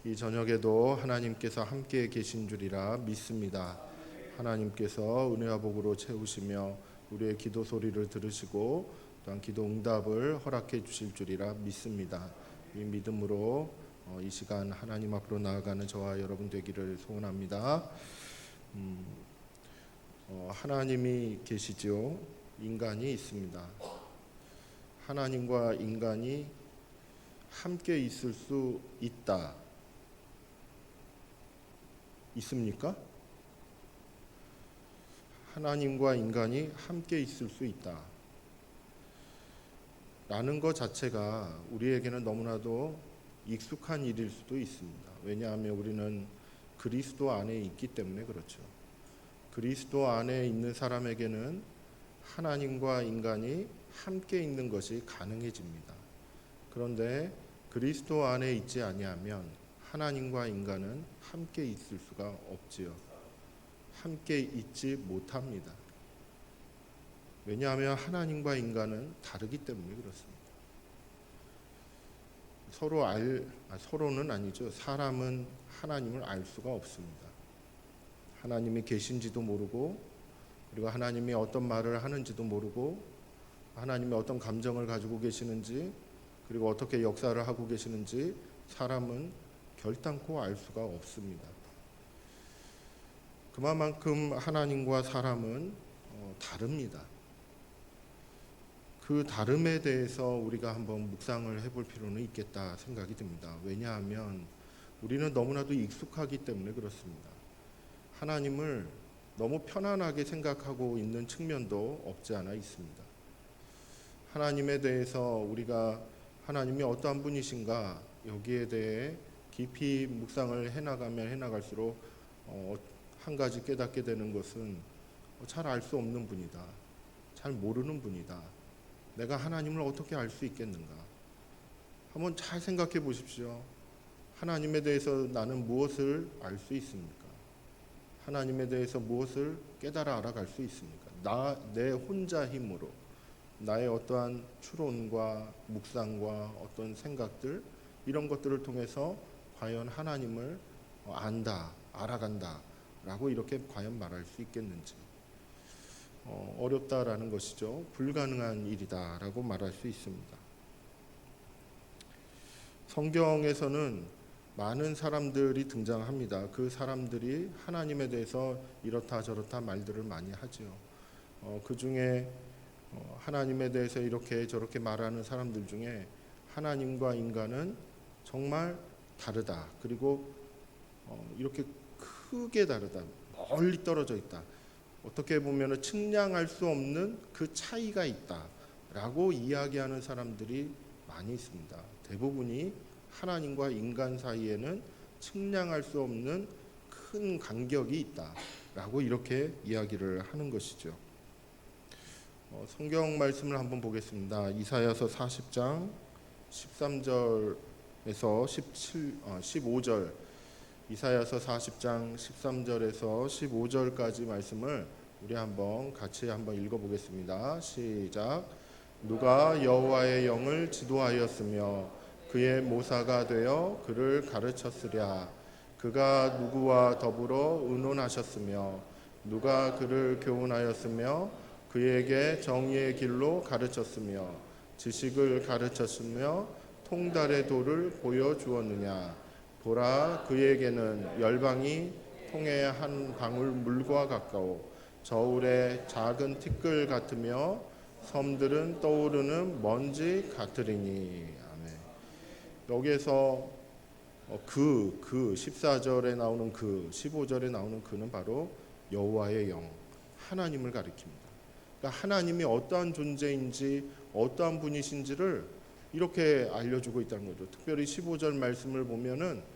이 저녁에도 하나님께서 함께 계신 줄이라 믿습니다. 하나님께서 은혜와 복으로 채우시며 우리의 기도 소리를 들으시고 또한 기도 응답을 허락해 주실 줄이라 믿습니다. 이 믿음으로 이 시간 하나님 앞으로 나아가는 저와 여러분 되기를 소원합니다. 하나님이 계시지요. 인간이 있습니다. 하나님과 인간이 함께 있을 수 있다. 있습니까? 하나님과 인간이 함께 있을 수 있다. 라는 것 자체가 우리에게는 너무나도 익숙한 일일 수도 있습니다. 왜냐하면 우리는 그리스도 안에 있기 때문에 그렇죠. 그리스도 안에 있는 사람에게는 하나님과 인간이 함께 있는 것이 가능해집니다. 그런데 그리스도 안에 있지 아니하면 하나님과 인간은 함께 있을 수가 없지요. 함께 있지 못합니다. 왜냐하면 하나님과 인간은 다르기 때문에 그렇습니다. 서로는 아니죠. 사람은 하나님을 알 수가 없습니다. 하나님이 계신지도 모르고, 그리고 하나님이 어떤 말을 하는지도 모르고, 하나님이 어떤 감정을 가지고 계시는지, 그리고 어떻게 역사를 하고 계시는지 사람은 결단코 알 수가 없습니다. 그만큼 하나님과 사람은 다릅니다. 그 다름에 대해서 우리가 한번 묵상을 해볼 필요는 있겠다 생각이 듭니다. 왜냐하면 우리는 너무나도 익숙하기 때문에 그렇습니다. 하나님을 너무 편안하게 생각하고 있는 측면도 없지 않아 있습니다. 하나님에 대해서 우리가 하나님이 어떠한 분이신가 여기에 대해 깊이 묵상을 해나가면 해나갈수록 한 가지 깨닫게 되는 것은 잘 알 수 없는 분이다. 잘 모르는 분이다. 내가 하나님을 어떻게 알 수 있겠는가? 한번 잘 생각해 보십시오. 하나님에 대해서 나는 무엇을 알 수 있습니까? 하나님에 대해서 무엇을 깨달아 알아갈 수 있습니까? 내 혼자 힘으로 나의 어떠한 추론과 묵상과 어떤 생각들 이런 것들을 통해서 과연 하나님을 안다, 알아간다 라고 이렇게 과연 말할 수 있겠는지 어렵다라는 것이죠. 불가능한 일이다 라고 말할 수 있습니다. 성경에서는 많은 사람들이 등장합니다. 그 사람들이 하나님에 대해서 이렇다 저렇다 말들을 많이 하죠. 그 중에 하나님에 대해서 이렇게 저렇게 말하는 사람들 중에 하나님과 인간은 정말 다르다. 그리고 이렇게 크게 다르다. 멀리 떨어져 있다. 어떻게 보면 측량할 수 없는 그 차이가 있다. 라고 이야기하는 사람들이 많이 있습니다. 대부분이 하나님과 인간 사이에는 측량할 수 없는 큰 간격이 있다. 라고 이렇게 이야기를 하는 것이죠. 성경 말씀을 한번 보겠습니다. 이사야서 40장 13절에서 15절 이사야서 40장 13절에서 15절까지 말씀을 우리 같이 한번 읽어보겠습니다. 시작. 누가 여호와의 영을 지도하였으며 그의 모사가 되어 그를 가르쳤으랴. 그가 누구와 더불어 의논하셨으며 누가 그를 교훈하였으며 그에게 정의의 길로 가르쳤으며 지식을 가르쳤으며 통달의 도를 보여주었느냐. 보라, 그에게는 열방이 통의 한 방울 물과 가까워 저울의 작은 티끌 같으며 섬들은 떠오르는 먼지 같으리니. 아멘. 여기에서 14절에 나오는 15절에 나오는 그는 바로 여호와의 영, 하나님을 가리킵니다. 그러니까 하나님이 어떠한 존재인지 어떠한 분이신지를 이렇게 알려주고 있다는 거죠. 특별히 15절 말씀을 보면은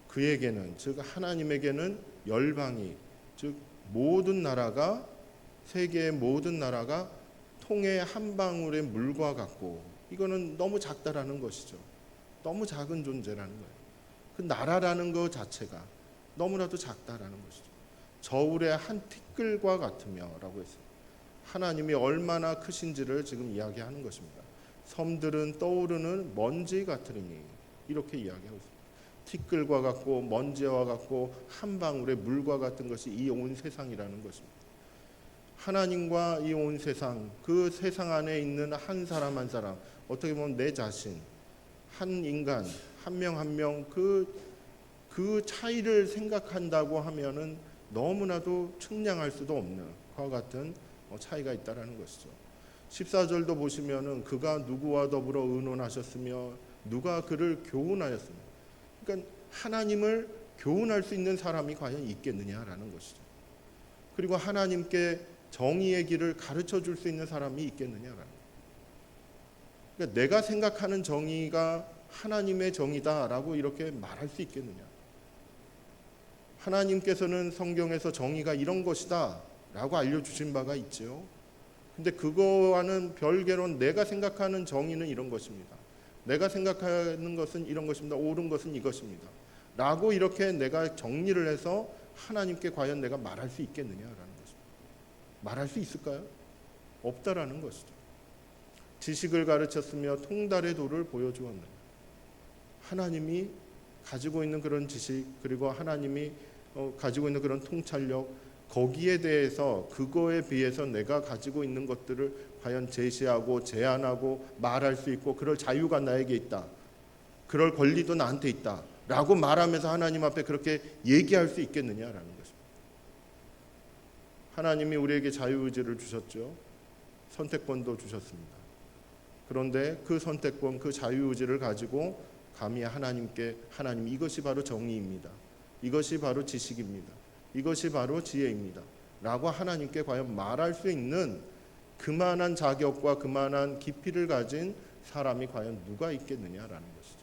그에게는, 즉 하나님에게는 열방이, 즉 모든 나라가, 세계의 모든 나라가 통의 한 방울의 물과 같고, 이거는 너무 작다라는 것이죠. 너무 작은 존재라는 거예요. 그 나라라는 것 자체가 너무나도 작다라는 것이죠. 저울의 한 티끌과 같으며 라고 했어요. 하나님이 얼마나 크신지를 지금 이야기하는 것입니다. 섬들은 떠오르는 먼지 같으니 이렇게 이야기하고 있습니다. 티끌과 같고 먼지와 같고 한 방울의 물과 같은 것이 이 온 세상이라는 것입니다. 하나님과 이 온 세상, 그 세상 안에 있는 한 사람 한 사람, 어떻게 보면 내 자신, 한 인간, 한 명 한 명 그 차이를 생각한다고 하면은 너무나도 측량할 수도 없는 그와 같은 차이가 있다라는 것이죠. 14절도 보시면은 그가 누구와 더불어 의논하셨으며 누가 그를 교훈하였으며, 그러니까 하나님을 교훈할 수 있는 사람이 과연 있겠느냐라는 것이죠. 그리고 하나님께 정의의 길을 가르쳐 줄 수 있는 사람이 있겠느냐라는 거예요. 그러니까 내가 생각하는 정의가 하나님의 정의다라고 이렇게 말할 수 있겠느냐. 하나님께서는 성경에서 정의가 이런 것이다 라고 알려주신 바가 있죠. 근데 그거와는 별개로 내가 생각하는 정의는 이런 것입니다. 내가 생각하는 것은 이런 것입니다. 옳은 것은 이것입니다 라고 이렇게 내가 정리를 해서 하나님께 과연 내가 말할 수 있겠느냐라는 것입니다. 말할 수 있을까요? 없다라는 것이죠. 지식을 가르쳤으며 통달의 도를 보여주었느냐. 하나님이 가지고 있는 그런 지식, 그리고 하나님이 가지고 있는 그런 통찰력, 거기에 대해서 그거에 비해서 내가 가지고 있는 것들을 과연 제시하고 제안하고 말할 수 있고 그럴 자유가 나에게 있다, 그럴 권리도 나한테 있다 라고 말하면서 하나님 앞에 그렇게 얘기할 수 있겠느냐라는 것입니다. 하나님이 우리에게 자유의지를 주셨죠. 선택권도 주셨습니다. 그런데 그 선택권, 그 자유의지를 가지고 감히 하나님께, 하나님 이것이 바로 정의입니다, 이것이 바로 지식입니다, 이것이 바로 지혜입니다 라고 하나님께 과연 말할 수 있는 그만한 자격과 그만한 깊이를 가진 사람이 과연 누가 있겠느냐라는 것이죠.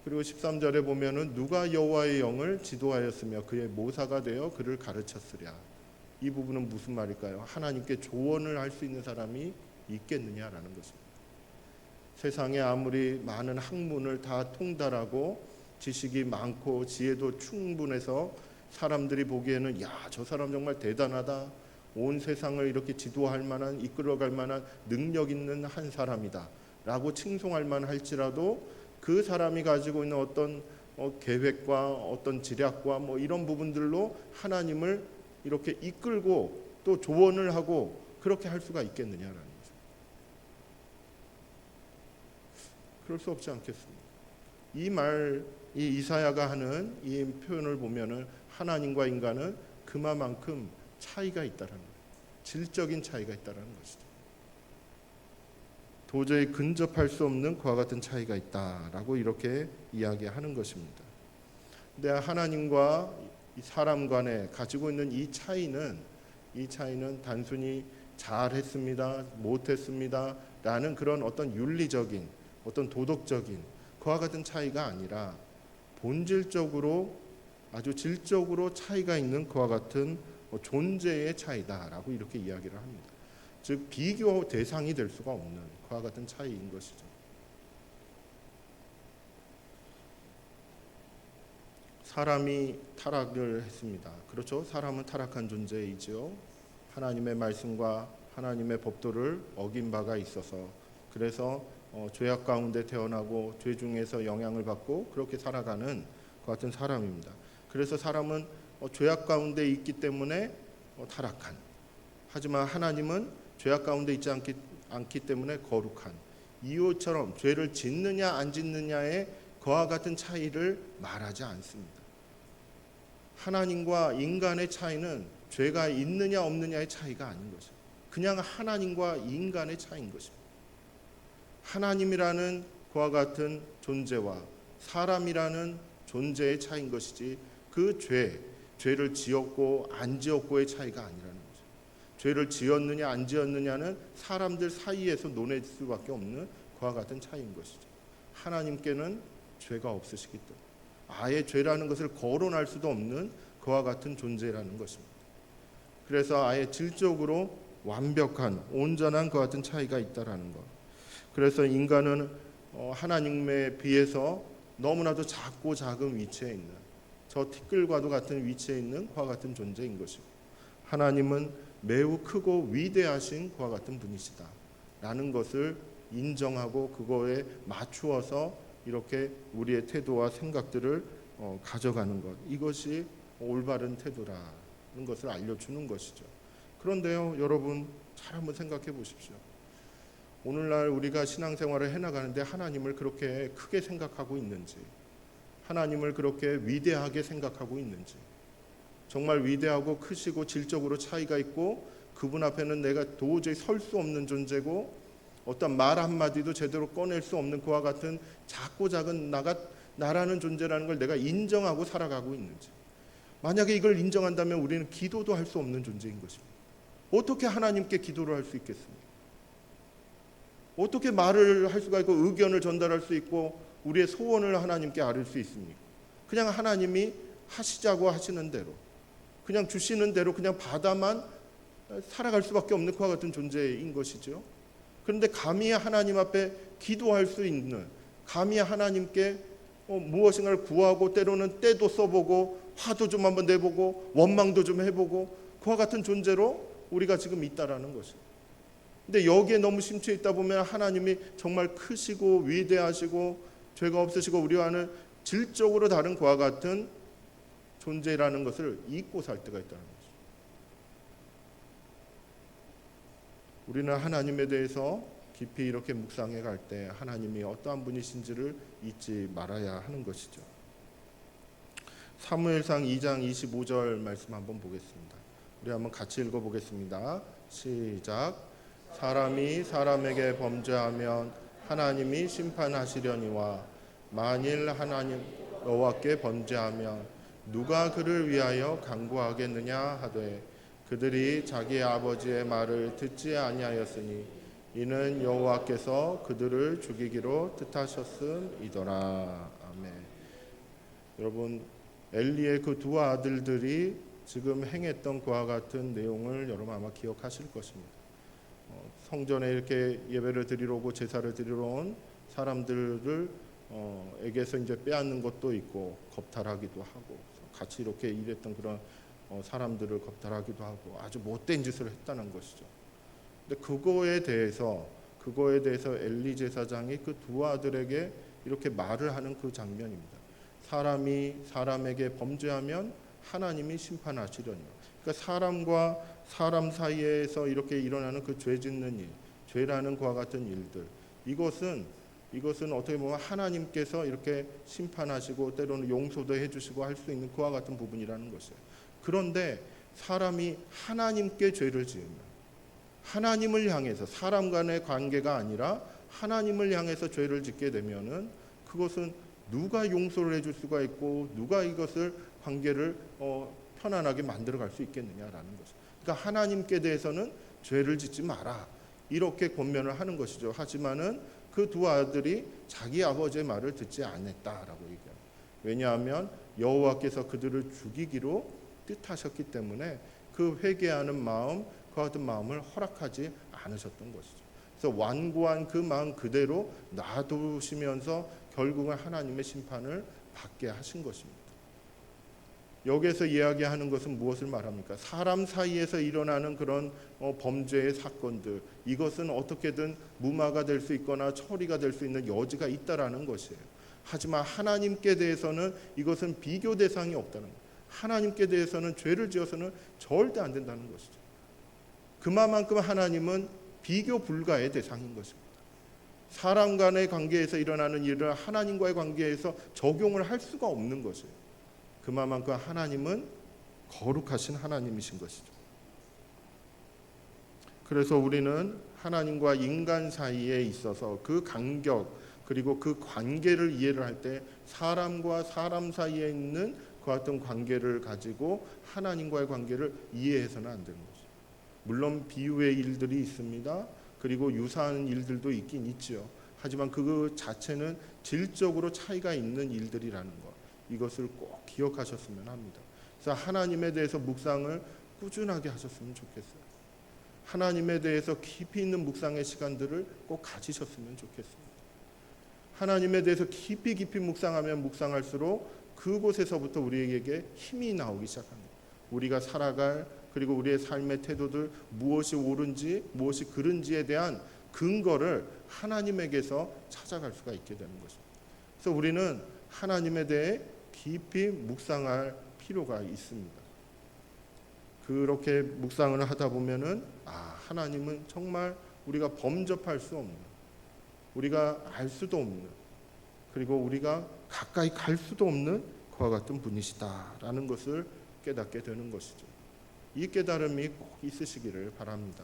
그리고 13절에 보면은 누가 여호와의 영을 지도하였으며 그의 모사가 되어 그를 가르쳤으랴. 이 부분은 무슨 말일까요? 하나님께 조언을 할 수 있는 사람이 있겠느냐라는 것입니다. 세상에 아무리 많은 학문을 다 통달하고 지식이 많고 지혜도 충분해서 사람들이 보기에는 야, 저 사람 정말 대단하다, 온 세상을 이렇게 지도할 만한, 이끌어갈 만한 능력 있는 한 사람이다 라고 칭송할 만할지라도 그 사람이 가지고 있는 어떤 계획과 어떤 지략과 이런 부분들로 하나님을 이렇게 이끌고 또 조언을 하고 그렇게 할 수가 있겠느냐라는 거죠. 그럴 수 없지 않겠습니까? 이 이사야가 하는 이 표현을 보면은 하나님과 인간은 그만큼 차이가 있다라는 거예요. 질적인 차이가 있다라는 것이죠. 도저히 근접할 수 없는 그와 같은 차이가 있다라고 이렇게 이야기하는 것입니다. 근데 하나님과 사람 간에 가지고 있는 이 차이는 단순히 잘했습니다, 못했습니다 라는 그런 어떤 윤리적인, 어떤 도덕적인 그와 같은 차이가 아니라 본질적으로 아주 질적으로 차이가 있는 그와 같은 존재의 차이다라고 이렇게 이야기를 합니다. 즉 비교 대상이 될 수가 없는 그와 같은 차이인 것이죠. 사람이 타락을 했습니다. 그렇죠? 사람은 타락한 존재이지요. 하나님의 말씀과 하나님의 법도를 어긴 바가 있어서 그래서 죄악 가운데 태어나고 죄 중에서 영향을 받고 그렇게 살아가는 그 같은 사람입니다. 그래서 사람은 죄악 가운데 있기 때문에 타락한, 하지만 하나님은 죄악 가운데 있지 않기 때문에 거룩한, 이웃처럼 죄를 짓느냐 안 짓느냐의 그와 같은 차이를 말하지 않습니다. 하나님과 인간의 차이는 죄가 있느냐 없느냐의 차이가 아닌 것입니다. 그냥 하나님과 인간의 차이인 것입니다. 하나님이라는 그와 같은 존재와 사람이라는 존재의 차이인 것이지 그 죄를 지었고 안 지었고의 차이가 아니라는 거죠. 죄를 지었느냐 안 지었느냐는 사람들 사이에서 논할 수밖에 없는 그와 같은 차이인 것이죠. 하나님께는 죄가 없으시기 때문에 아예 죄라는 것을 거론할 수도 없는 그와 같은 존재라는 것입니다. 그래서 아예 질적으로 완벽한 온전한 그와 같은 차이가 있다라는 것. 그래서 인간은 하나님에 비해서 너무나도 작고 작은 위치에 있는, 저 티끌과도 같은 위치에 있는 그와 같은 존재인 것이고, 하나님은 매우 크고 위대하신 그와 같은 분이시다 라는 것을 인정하고 그거에 맞추어서 이렇게 우리의 태도와 생각들을 가져가는 것, 이것이 올바른 태도라는 것을 알려주는 것이죠. 그런데요, 여러분 잘 한번 생각해 보십시오. 오늘날 우리가 신앙생활을 해나가는데 하나님을 그렇게 크게 생각하고 있는지, 하나님을 그렇게 위대하게 생각하고 있는지, 정말 위대하고 크시고 질적으로 차이가 있고 그분 앞에는 내가 도저히 설 수 없는 존재고 어떤 말 한마디도 제대로 꺼낼 수 없는 그와 같은 작고 작은 나라는 존재라는 걸 내가 인정하고 살아가고 있는지, 만약에 이걸 인정한다면 우리는 기도도 할 수 없는 존재인 것입니다. 어떻게 하나님께 기도를 할 수 있겠습니까? 어떻게 말을 할 수가 있고 의견을 전달할 수 있고 우리의 소원을 하나님께 아뢰 수 있습니까? 그냥 하나님이 하시자고 하시는 대로, 그냥 주시는 대로 그냥 받아만 살아갈 수밖에 없는 그와 같은 존재인 것이죠. 그런데 감히 하나님 앞에 기도할 수 있는, 감히 하나님께 무엇인가를 구하고 때로는 때도 써보고 화도 좀 한번 내보고 원망도 좀 해보고 그와 같은 존재로 우리가 지금 있다라는 것이죠. 근데 여기에 너무 심취해 있다 보면 하나님이 정말 크시고 위대하시고 죄가 없으시고 우리와는 질적으로 다른 그와 같은 존재라는 것을 잊고 살 때가 있다는 거죠. 우리는 하나님에 대해서 깊이 이렇게 묵상해 갈 때 하나님이 어떠한 분이신지를 잊지 말아야 하는 것이죠. 사무엘상 2장 25절 말씀 한번 보겠습니다. 우리 한번 같이 읽어보겠습니다. 시작. 사람이 사람에게 범죄하면 하나님이 심판하시려니와 만일 하나님 여호와께 범죄하면 누가 그를 위하여 간구하겠느냐 하되 그들이 자기 아버지의 말을 듣지 아니하였으니 이는 여호와께서 그들을 죽이기로 뜻하셨음이더라. 아멘. 여러분, 엘리의 그 두 아들들이 지금 행했던 그와 같은 내용을 여러분 아마 기억하실 것입니다. 성전에 이렇게 예배를 드리러 오고 제사를 드리러 온 사람들을 에게서 이제 빼앗는 것도 있고 겁탈하기도 하고 같이 이렇게 일했던 그런 사람들을 겁탈하기도 하고 아주 못된 짓을 했다는 것이죠. 근데 그거에 대해서 엘리 제사장이 그 두 아들에게 이렇게 말을 하는 그 장면입니다. 사람이 사람에게 범죄하면 하나님이 심판하시려니. 그러니까 사람과 사람 사이에서 이렇게 일어나는 그 죄 짓는 일, 죄라는 그와 같은 일들, 이것은 어떻게 보면 하나님께서 이렇게 심판하시고 때로는 용서도 해주시고 할 수 있는 그와 같은 부분이라는 것이에요. 그런데 사람이 하나님께 죄를 지으면, 하나님을 향해서, 사람 간의 관계가 아니라 하나님을 향해서 죄를 짓게 되면은 그것은 누가 용서를 해줄 수가 있고 누가 이것을 관계를 편안하게 만들어갈 수 있겠느냐라는 것이죠. 그러니까 하나님께 대해서는 죄를 짓지 마라, 이렇게 권면을 하는 것이죠. 하지만은 그 두 아들이 자기 아버지의 말을 듣지 않았다라고 얘기합니다. 왜냐하면 여호와께서 그들을 죽이기로 뜻하셨기 때문에 그 회개하는 마음, 그 같은 마음을 허락하지 않으셨던 것이죠. 그래서 완고한 그 마음 그대로 놔두시면서 결국은 하나님의 심판을 받게 하신 것입니다. 여기에서 이야기하는 것은 무엇을 말합니까? 사람 사이에서 일어나는 그런 범죄의 사건들, 이것은 어떻게든 무마가 될 수 있거나 처리가 될 수 있는 여지가 있다라는 것이에요. 하지만 하나님께 대해서는 이것은 비교 대상이 없다는 거예요. 하나님께 대해서는 죄를 지어서는 절대 안 된다는 것이죠. 그만큼 하나님은 비교 불가의 대상인 것입니다. 사람 간의 관계에서 일어나는 일을 하나님과의 관계에서 적용을 할 수가 없는 것이에요. 그만큼 하나님은 거룩하신 하나님이신 것이죠. 그래서 우리는 하나님과 인간 사이에 있어서 그 간격 그리고 그 관계를 이해를 할 때 사람과 사람 사이에 있는 그 어떤 관계를 가지고 하나님과의 관계를 이해해서는 안 되는 거죠. 물론 비유의 일들이 있습니다. 그리고 유사한 일들도 있긴 있죠. 하지만 그 자체는 질적으로 차이가 있는 일들이라는 것, 이것을 꼭 기억하셨으면 합니다. 그래서 하나님에 대해서 묵상을 꾸준하게 하셨으면 좋겠어요. 하나님에 대해서 깊이 있는 묵상의 시간들을 꼭 가지셨으면 좋겠습니다. 하나님에 대해서 깊이 묵상하면 묵상할수록 그곳에서부터 우리에게 힘이 나오기 시작합니다. 우리가 살아갈, 그리고 우리의 삶의 태도들, 무엇이 옳은지 무엇이 그른지에 대한 근거를 하나님에게서 찾아갈 수가 있게 되는 것입니다. 그래서 우리는 하나님에 대해 깊이 묵상할 필요가 있습니다. 그렇게 묵상을 하다 보면은 하나님은 정말 우리가 범접할 수 없는, 우리가 알 수도 없는, 그리고 우리가 가까이 갈 수도 없는 그와 같은 분이시다라는 것을 깨닫게 되는 것이죠. 이 깨달음이 꼭 있으시기를 바랍니다.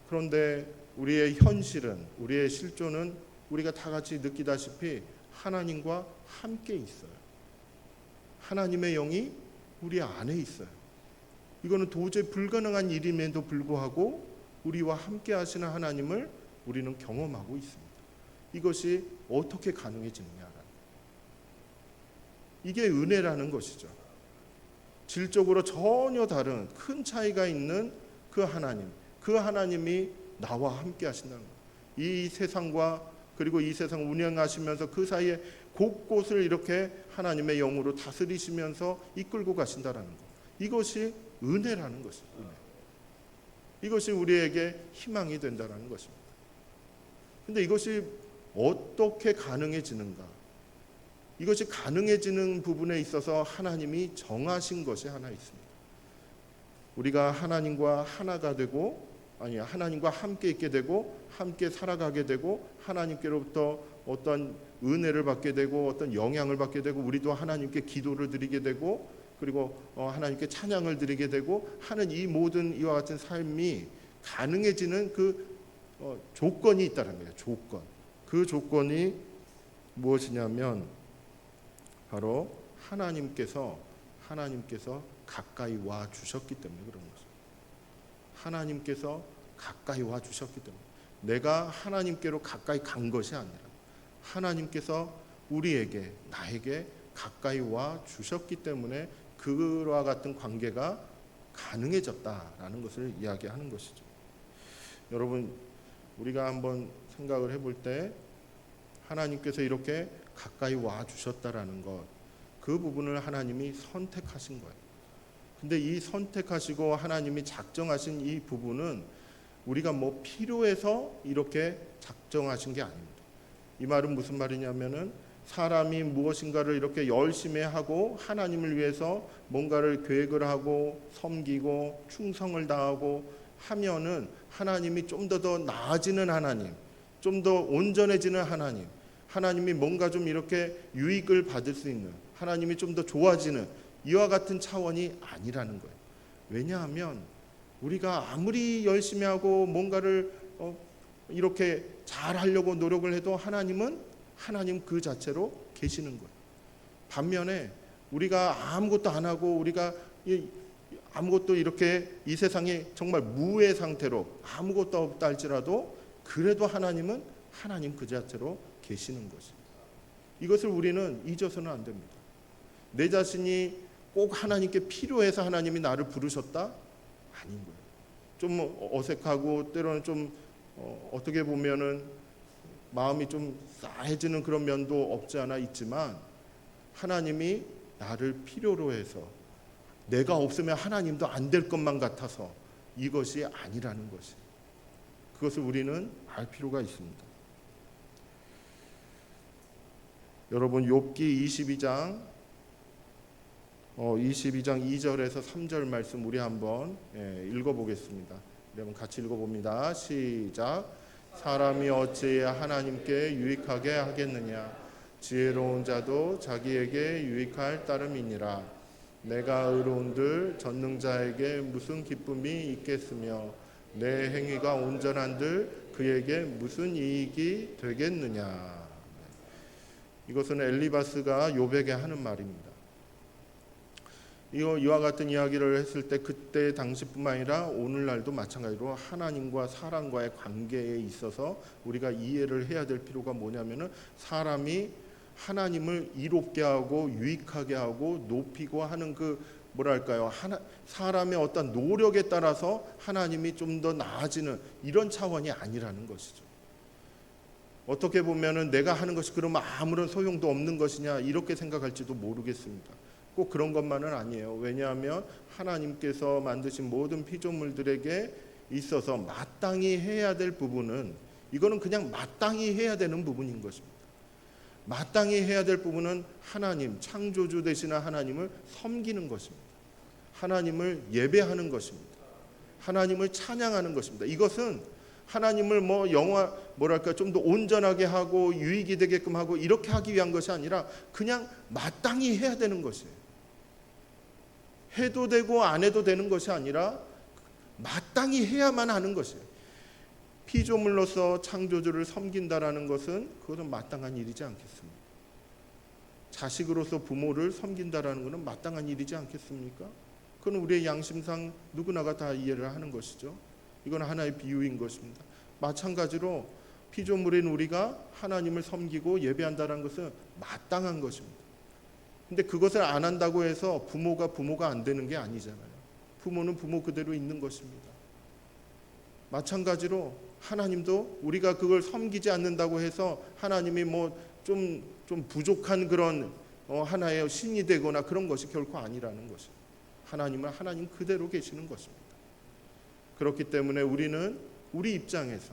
그런데 우리의 현실은, 우리의 실존은 우리가 다 같이 느끼다시피 하나님과 함께 있어요. 하나님의 영이 우리 안에 있어요. 이거는 도저히 불가능한 일임에도 불구하고 우리와 함께 하시는 하나님을 우리는 경험하고 있습니다. 이것이 어떻게 가능해지느냐라는, 이게 은혜라는 것이죠. 질적으로 전혀 다른 큰 차이가 있는 그 하나님, 그 하나님이 나와 함께 하신다는 것. 이 세상과, 그리고 이 세상을 운영하시면서 그 사이에 곳곳을 이렇게 하나님의 영으로 다스리시면서 이끌고 가신다는 것. 이것이 은혜라는 것입니다. 은혜. 이것이 우리에게 희망이 된다는 것입니다. 그런데 이것이 어떻게 가능해지는가? 이것이 가능해지는 부분에 있어서 하나님이 정하신 것이 하나 있습니다. 우리가 하나님과 하나가 되고, 하나님과 함께 있게 되고, 함께 살아가게 되고, 하나님께로부터 어떤 은혜를 받게 되고, 어떤 영향을 받게 되고, 우리도 하나님께 기도를 드리게 되고, 그리고 하나님께 찬양을 드리게 되고 하는 이 모든 이와 같은 삶이 가능해지는 그 조건이 있다는 거예요. 조건. 그 조건이 무엇이냐면 바로 하나님께서 가까이 와 주셨기 때문에 그런 거죠. 하나님께서 가까이 와 주셨기 때문에, 내가 하나님께로 가까이 간 것이 아니라 하나님께서 우리에게, 나에게 가까이 와 주셨기 때문에 그와 같은 관계가 가능해졌다라는 것을 이야기하는 것이죠. 여러분, 우리가 한번 생각을 해볼 때 하나님께서 이렇게 가까이 와 주셨다라는 것, 그 부분을 하나님이 선택하신 거예요. 근데 이 선택하시고 하나님이 작정하신 이 부분은 우리가 뭐 필요해서 이렇게 작정하신 게 아닙니다. 이 말은 무슨 말이냐면은 사람이 무엇인가를 이렇게 열심히 하고 하나님을 위해서 뭔가를 계획을 하고 섬기고 충성을 다하고 하면은 하나님이 좀 더 나아지는 하나님, 좀 더 온전해지는 하나님, 하나님이 뭔가 좀 이렇게 유익을 받을 수 있는, 하나님이 좀 더 좋아지는 이와 같은 차원이 아니라는 거예요. 왜냐하면 우리가 아무리 열심히 하고 뭔가를 이렇게 잘 하려고 노력을 해도 하나님 그 자체로 계시는 거예요. 반면에 우리가 아무것도 안 하고 우리가 아무것도 이렇게 이 세상에 정말 무의 상태로 아무것도 없다 할지라도 그래도 하나님은 하나님 그 자체로 계시는 것입니다. 이것을 우리는 잊어서는 안 됩니다. 내 자신이 꼭 하나님께 필요해서 하나님이 나를 부르셨다? 아닌 거예요. 좀 어색하고 때로는 좀 어떻게 보면은 마음이 좀 싸해지는 그런 면도 없지 않아 있지만, 하나님이 나를 필요로 해서 내가 없으면 하나님도 안 될 것만 같아서 이것이 아니라는 것이, 그것을 우리는 알 필요가 있습니다. 여러분, 욥기 22장 2절에서 3절 말씀 우리 한번 읽어보겠습니다. 여러분 같이 읽어봅니다. 시작. 사람이 어찌 하나님께 유익하게 하겠느냐? 지혜로운 자도 자기에게 유익할 따름이니라. 내가 의로운들 전능자에게 무슨 기쁨이 있겠으며 내 행위가 온전한들 그에게 무슨 이익이 되겠느냐? 이것은 엘리바스가 욥에게 하는 말입니다. 이와 같은 이야기를 했을 때 그때 당시뿐만 아니라 오늘날도 마찬가지로 하나님과 사람과의 관계에 있어서 우리가 이해를 해야 될 필요가 뭐냐면은, 사람이 하나님을 이롭게 하고 유익하게 하고 높이고 하는 그 뭐랄까요, 사람의 어떤 노력에 따라서 하나님이 좀 더 나아지는 이런 차원이 아니라는 것이죠. 어떻게 보면은 내가 하는 것이 그러면 아무런 소용도 없는 것이냐 이렇게 생각할지도 모르겠습니다. 꼭 그런 것만은 아니에요. 왜냐하면 하나님께서 만드신 모든 피조물들에게 있어서 마땅히 해야 될 부분은, 이거는 그냥 마땅히 해야 되는 부분인 것입니다. 마땅히 해야 될 부분은 하나님, 창조주 되시는 하나님을 섬기는 것입니다. 하나님을 예배하는 것입니다. 하나님을 찬양하는 것입니다. 이것은 하나님을 뭐랄까 좀 더 온전하게 하고 유익이 되게끔 하고 이렇게 하기 위한 것이 아니라 그냥 마땅히 해야 되는 것이에요. 해도 되고 안 해도 되는 것이 아니라 마땅히 해야만 하는 것이에요. 피조물로서 창조주를 섬긴다라는 것은 그것은 마땅한 일이지 않겠습니까? 자식으로서 부모를 섬긴다라는 것은 마땅한 일이지 않겠습니까? 그건 우리의 양심상 누구나가 다 이해를 하는 것이죠. 이건 하나의 비유인 것입니다. 마찬가지로 피조물인 우리가 하나님을 섬기고 예배한다는 것은 마땅한 것입니다. 근데 그것을 안 한다고 해서 부모가 안 되는 게 아니잖아요. 부모는 부모 그대로 있는 것입니다. 마찬가지로 하나님도 우리가 그걸 섬기지 않는다고 해서 하나님이 좀 부족한 그런 하나의 신이 되거나 그런 것이 결코 아니라는 것입니다. 하나님은 하나님 그대로 계시는 것입니다. 그렇기 때문에 우리는 우리 입장에서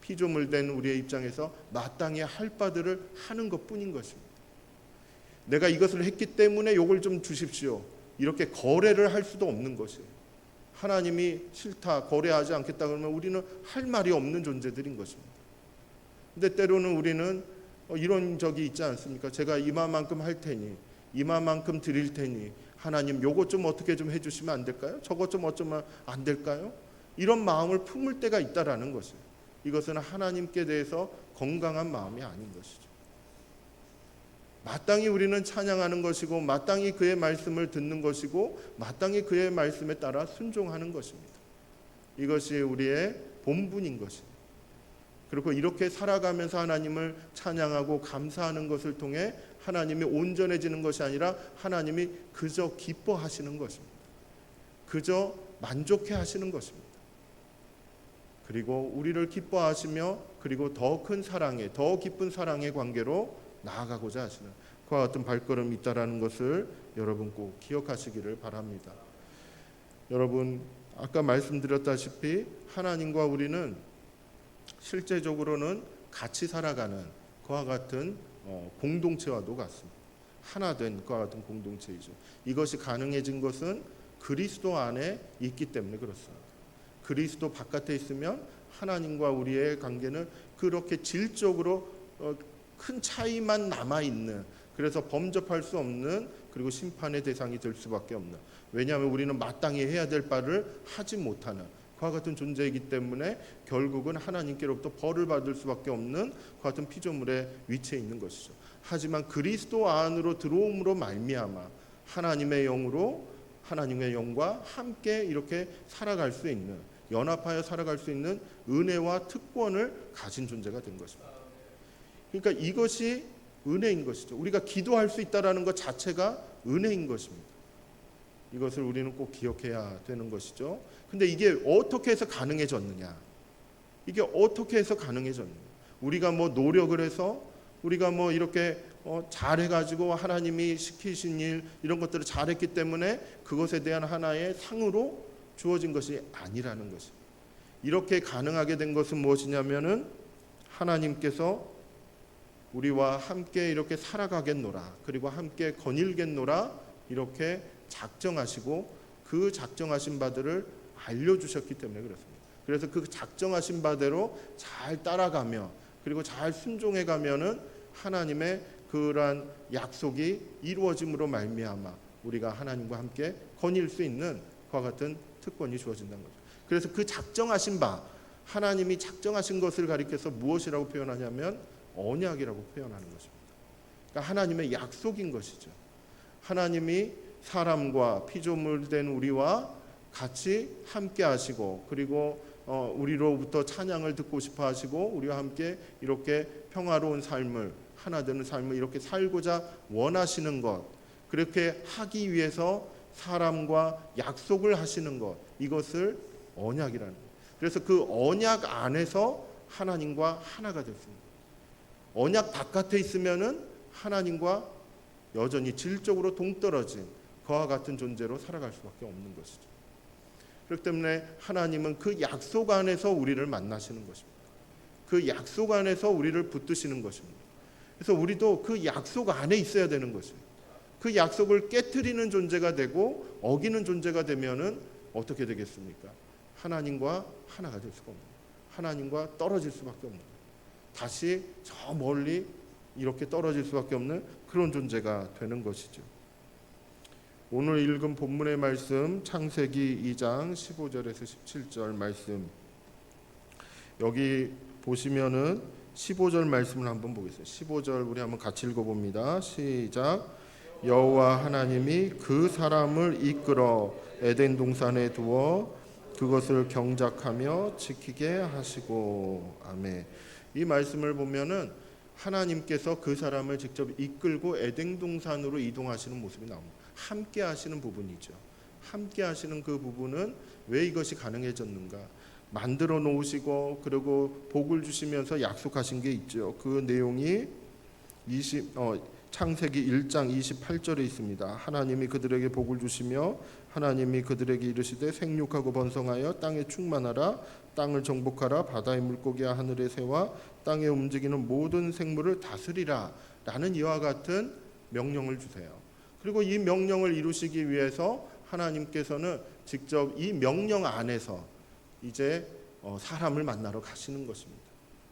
피조물 된 우리의 입장에서 마땅히 할 바들을 하는 것뿐인 것입니다. 내가 이것을 했기 때문에 이걸 좀 주십시오. 이렇게 거래를 할 수도 없는 것이에요. 하나님이 싫다, 거래하지 않겠다 그러면 우리는 할 말이 없는 존재들인 것입니다. 근데 때로는 우리는 이런 적이 있지 않습니까? 제가 이만큼 할 테니, 이만큼 드릴 테니 하나님 요것 좀 어떻게 좀 해주시면 안 될까요? 저것 좀 어쩌면 안 될까요? 이런 마음을 품을 때가 있다라는 것이에요. 이것은 하나님께 대해서 건강한 마음이 아닌 것이죠. 마땅히 우리는 찬양하는 것이고 마땅히 그의 말씀을 듣는 것이고 마땅히 그의 말씀에 따라 순종하는 것입니다. 이것이 우리의 본분인 것입니다. 그리고 이렇게 살아가면서 하나님을 찬양하고 감사하는 것을 통해 하나님이 온전해지는 것이 아니라 하나님이 그저 기뻐하시는 것입니다. 그저 만족해 하시는 것입니다. 그리고 우리를 기뻐하시며 그리고 더 큰 사랑의, 더 깊은 사랑의 관계로 나아가고자 하시는 그와 같은 발걸음이 있다라는 것을 여러분 꼭 기억하시기를 바랍니다. 여러분 아까 말씀드렸다시피 하나님과 우리는 실제적으로는 같이 살아가는 그와 같은 공동체와도 같습니다. 하나 된 그와 같은 공동체이죠. 이것이 가능해진 것은 그리스도 안에 있기 때문에 그렇습니다. 그리스도 바깥에 있으면 하나님과 우리의 관계는 그렇게 질적으로 큰 차이만 남아있는, 그래서 범접할 수 없는, 그리고 심판의 대상이 될 수밖에 없는, 왜냐하면 우리는 마땅히 해야 될 바를 하지 못하는 그와 같은 존재이기 때문에 결국은 하나님께로부터 벌을 받을 수밖에 없는 그와 같은 피조물의 위치에 있는 것이죠. 하지만 그리스도 안으로 들어옴으로 말미암아 하나님의 영으로 하나님의 영과 함께 이렇게 살아갈 수 있는, 연합하여 살아갈 수 있는 은혜와 특권을 가진 존재가 된 것입니다. 그러니까 이것이 은혜인 것이죠. 우리가 기도할 수 있다는 것 자체가 은혜인 것입니다. 이것을 우리는 꼭 기억해야 되는 것이죠. 근데 이게 어떻게 해서 가능해졌느냐? 이게 어떻게 해서 가능해졌느냐? 우리가 노력을 해서 우리가 이렇게 잘해가지고 하나님이 시키신 일 이런 것들을 잘했기 때문에 그것에 대한 하나의 상으로 주어진 것이 아니라는 것입니다. 이렇게 가능하게 된 것은 무엇이냐면은 하나님께서 우리와 함께 이렇게 살아가겠노라, 그리고 함께 거닐겠노라 이렇게 작정하시고 그 작정하신 바들을 알려주셨기 때문에 그렇습니다. 그래서 그 작정하신 바대로 잘 따라가며 그리고 잘 순종해가면은 하나님의 그러한 약속이 이루어짐으로 말미암아 우리가 하나님과 함께 거닐 수 있는 그와 같은 특권이 주어진다는 거죠. 그래서 그 작정하신 바, 하나님이 작정하신 것을 가리켜서 무엇이라고 표현하냐면 언약이라고 표현하는 것입니다. 그러니까 하나님의 약속인 것이죠. 하나님이 사람과 피조물 된 우리와 같이 함께 하시고 그리고 우리로부터 찬양을 듣고 싶어 하시고 우리와 함께 이렇게 평화로운 삶을, 하나 되는 삶을 이렇게 살고자 원하시는 것, 그렇게 하기 위해서 사람과 약속을 하시는 것, 이것을 언약이라는 거예요. 그래서 그 언약 안에서 하나님과 하나가 됐습니다. 언약 바깥에 있으면은 하나님과 여전히 질적으로 동떨어진 그와 같은 존재로 살아갈 수밖에 없는 것이죠. 그렇기 때문에 하나님은 그 약속 안에서 우리를 만나시는 것입니다. 그 약속 안에서 우리를 붙드시는 것입니다. 그래서 우리도 그 약속 안에 있어야 되는 것이에요. 그 약속을 깨트리는 존재가 되고 어기는 존재가 되면은 어떻게 되겠습니까? 하나님과 하나가 될 수가 없는, 하나님과 떨어질 수밖에 없는, 다시 저 멀리 이렇게 떨어질 수밖에 없는 그런 존재가 되는 것이죠. 오늘 읽은 본문의 말씀 창세기 2장 15절에서 17절 말씀, 여기 보시면은 15절 말씀을 한번 보겠습니다. 15절 우리 한번 같이 읽어봅니다. 시작. 여호와 하나님이 그 사람을 이끌어 에덴 동산에 두어 그것을 경작하며 지키게 하시고. 아멘. 이 말씀을 보면은 하나님께서 그 사람을 직접 이끌고 에덴 동산으로 이동하시는 모습이 나옵니다. 함께 하시는 부분이죠. 함께 하시는 그 부분은 왜 이것이 가능해졌는가? 만들어 놓으시고 그리고 복을 주시면서 약속하신 게 있죠. 그 내용이 창세기 1장 28절에 있습니다. 하나님이 그들에게 복을 주시며 하나님이 그들에게 이르시되 생육하고 번성하여 땅에 충만하라, 땅을 정복하라, 바다의 물고기와 하늘의 새와 땅에 움직이는 모든 생물을 다스리라 라는 이와 같은 명령을 주세요. 그리고 이 명령을 이루시기 위해서 하나님께서는 직접 이 명령 안에서 이제 사람을 만나러 가시는 것입니다.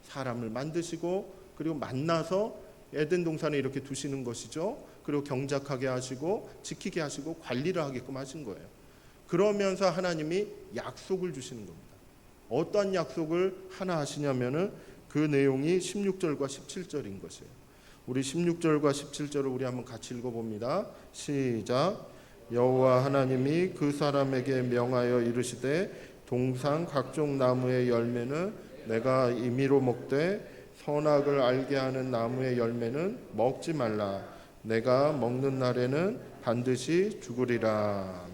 사람을 만드시고 그리고 만나서 에덴 동산에 이렇게 두시는 것이죠. 그리고 경작하게 하시고 지키게 하시고 관리를 하게끔 하신 거예요. 그러면서 하나님이 약속을 주시는 겁니다. 어떤 약속을 하나 하시냐면은 그 내용이 16절과 17절인 것이에요. 우리 16절과 17절을 우리 한번 같이 읽어봅니다. 시작. 여호와 하나님이 그 사람에게 명하여 이르시되 동산 각종 나무의 열매는 내가 임의로 먹되 선악을 알게 하는 나무의 열매는 먹지 말라. 내가 먹는 날에는 반드시 죽으리라.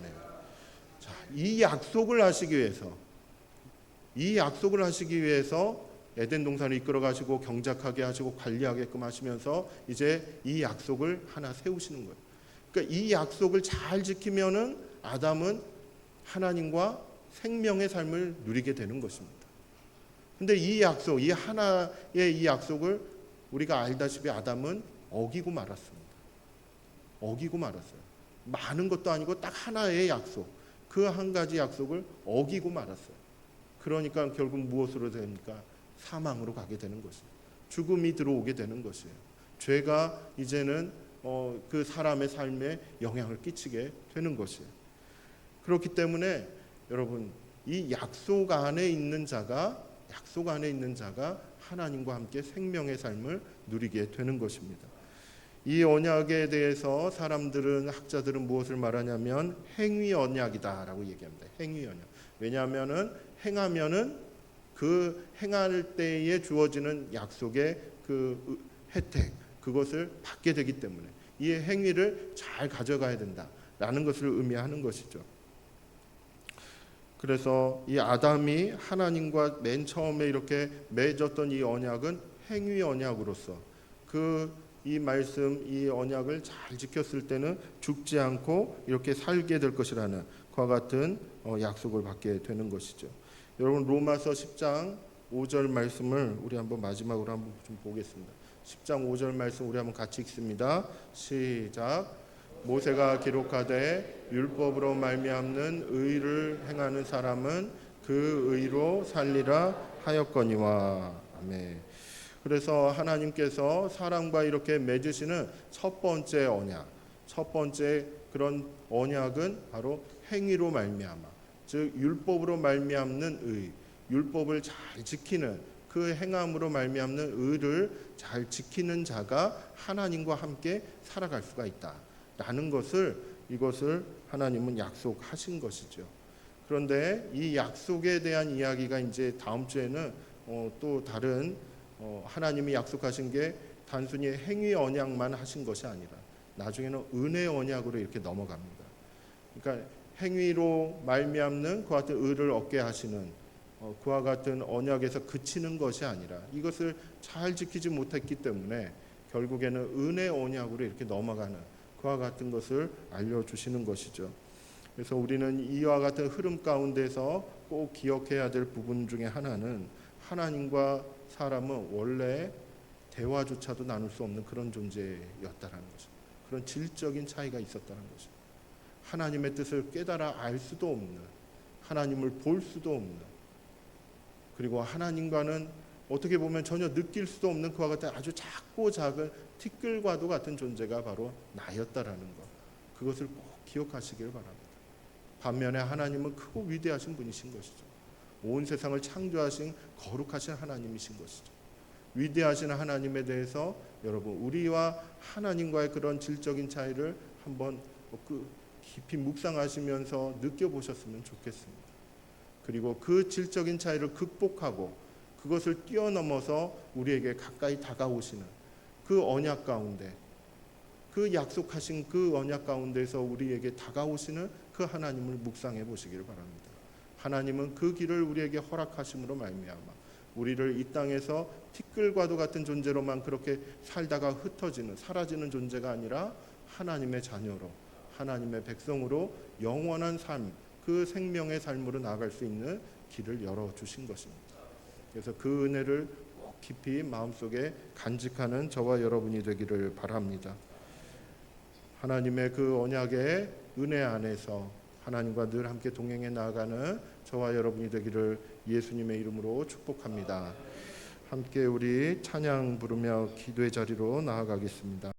자, 이 약속을 하시기 위해서 에덴 동산을 이끌어 가시고 경작하게 하시고 관리하게끔 하시면서 이제 이 약속을 하나 세우시는 거예요. 그러니까 이 약속을 잘 지키면은 아담은 하나님과 생명의 삶을 누리게 되는 것입니다. 근데 이 약속, 이 하나의 이 약속을 우리가 알다시피 아담은 어기고 말았습니다. 어기고 말았어요. 많은 것도 아니고 딱 하나의 약속, 그 한 가지 약속을 어기고 말았어요. 그러니까 결국 무엇으로 됩니까? 사망으로 가게 되는 것이에요. 죽음이 들어오게 되는 것이에요. 죄가 이제는 그 사람의 삶에 영향을 끼치게 되는 것이에요. 그렇기 때문에 여러분, 이 약속 안에 있는 자가 하나님과 함께 생명의 삶을 누리게 되는 것입니다. 이 언약에 대해서 학자들은 무엇을 말하냐면 행위 언약이다라고 얘기합니다. 행위 언약. 왜냐하면은 행하면은 그 행할 때에 주어지는 약속의 그 혜택, 그것을 받게 되기 때문에 이 행위를 잘 가져가야 된다라는 것을 의미하는 것이죠. 그래서 이 아담이 하나님과 맨 처음에 이렇게 맺었던 이 언약은 행위 언약으로서 이 말씀, 이 언약을 잘 지켰을 때는 죽지 않고 이렇게 살게 될 것이라는 그와 같은 약속을 받게 되는 것이죠. 여러분, 로마서 10장 5절 말씀을 우리 한번 마지막으로 한번 좀 보겠습니다. 10장 5절 말씀 우리 한번 같이 읽습니다. 시작. 모세가 기록하되 율법으로 말미암는 의를 행하는 사람은 그 의로 살리라 하였거니와. 아멘. 그래서 하나님께서 사람과 이렇게 맺으시는 첫 번째 언약, 첫 번째 그런 언약은 바로 행위로 말미암아, 즉 율법으로 말미암는 의, 율법을 잘 지키는 그 행함으로 말미암는 의를 잘 지키는 자가 하나님과 함께 살아갈 수가 있다라는 이것을 하나님은 약속하신 것이죠. 그런데 이 약속에 대한 이야기가 이제 다음 주에는 또 다른 하나님이 약속하신 게 단순히 행위 언약만 하신 것이 아니라 나중에는 은혜 언약으로 이렇게 넘어갑니다. 그러니까 행위로 말미암는 그와 같은 의를 얻게 하시는 그와 같은 언약에서 그치는 것이 아니라 이것을 잘 지키지 못했기 때문에 결국에는 은혜 언약으로 이렇게 넘어가는 그와 같은 것을 알려주시는 것이죠. 그래서 우리는 이와 같은 흐름 가운데서 꼭 기억해야 될 부분 중에 하나는 하나님과 사람은 원래 대화조차도 나눌 수 없는 그런 존재였다라는 거죠. 그런 질적인 차이가 있었다는 거죠. 하나님의 뜻을 깨달아 알 수도 없는, 하나님을 볼 수도 없는, 그리고 하나님과는 어떻게 보면 전혀 느낄 수도 없는 그와 같은 아주 작고 작은 티끌과도 같은 존재가 바로 나였다라는 것, 그것을 꼭 기억하시길 바랍니다. 반면에 하나님은 크고 위대하신 분이신 것이죠. 온 세상을 창조하신 거룩하신 하나님이신 것이죠. 위대하신 하나님에 대해서 여러분, 우리와 하나님과의 그런 질적인 차이를 한번 깊이 묵상하시면서 느껴보셨으면 좋겠습니다. 그리고 그 질적인 차이를 극복하고 그것을 뛰어넘어서 우리에게 가까이 다가오시는 그 언약 가운데, 그 약속하신 그 언약 가운데서 우리에게 다가오시는 그 하나님을 묵상해 보시기를 바랍니다. 하나님은 그 길을 우리에게 허락하심으로 말미암아 우리를 이 땅에서 티끌과도 같은 존재로만 그렇게 살다가 흩어지는, 사라지는 존재가 아니라 하나님의 자녀로, 하나님의 백성으로 영원한 삶, 그 생명의 삶으로 나아갈 수 있는 길을 열어주신 것입니다. 그래서 그 은혜를 꼭 깊이 마음속에 간직하는 저와 여러분이 되기를 바랍니다. 하나님의 그 언약의 은혜 안에서 하나님과 늘 함께 동행해 나아가는 저와 여러분이 되기를 예수님의 이름으로 축복합니다. 함께 우리 찬양 부르며 기도의 자리로 나아가겠습니다.